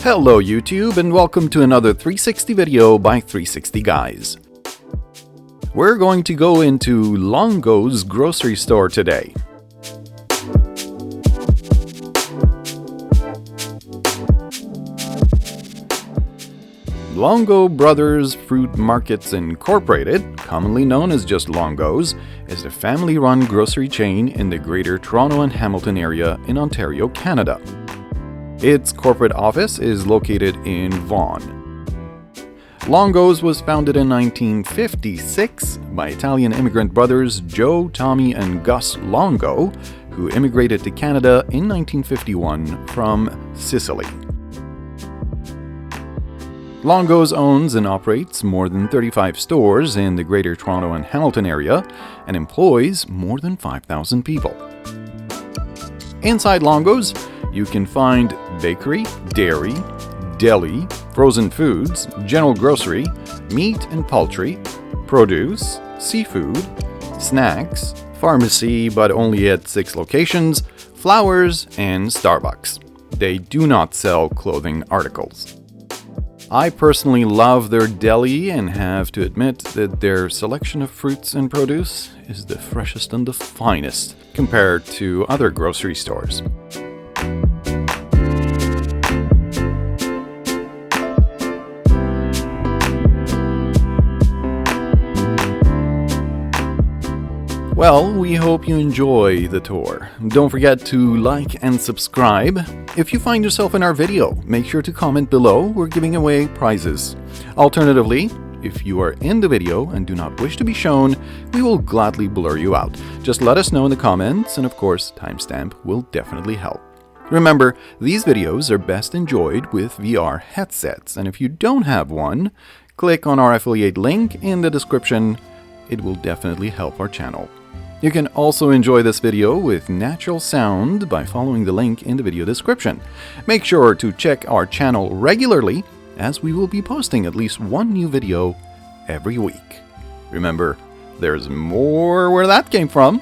Hello YouTube and welcome to another 360 video by 360 Guys. We're going to go into Longo's grocery store today. Longo Brothers Fruit Markets Incorporated, commonly known as just Longo's, is a family-run grocery chain in the Greater Toronto and Hamilton area in Ontario, Canada. Its corporate office is located in Vaughan. Longo's was founded in 1956 by Italian immigrant brothers Joe, Tommy, and Gus Longo, who immigrated to Canada in 1951 from Sicily. Longo's owns and operates more than 35 stores in the Greater Toronto and Hamilton area and employs more than 5,000 people. Inside Longo's, you can find bakery, dairy, deli, frozen foods, general grocery, meat and poultry, produce, seafood, snacks, pharmacy but only at 6 locations, flowers, and Starbucks. They do not sell clothing articles. I personally love their deli and have to admit that their selection of fruits and produce is the freshest and the finest compared to other grocery stores. Well, we hope you enjoy the tour. Don't forget to like and subscribe. If you find yourself in our video, make sure to comment below. We're giving away prizes. Alternatively, if you are in the video and do not wish to be shown, we will gladly blur you out. Just let us know in the comments, and of course, timestamp will definitely help. Remember, these videos are best enjoyed with VR headsets, and if you don't have one, click on our affiliate link in the description. It will definitely help our channel. You can also enjoy this video with natural sound by following the link in the video description. Make sure to check our channel regularly, as we will be posting at least one new video every week. Remember, there's more where that came from.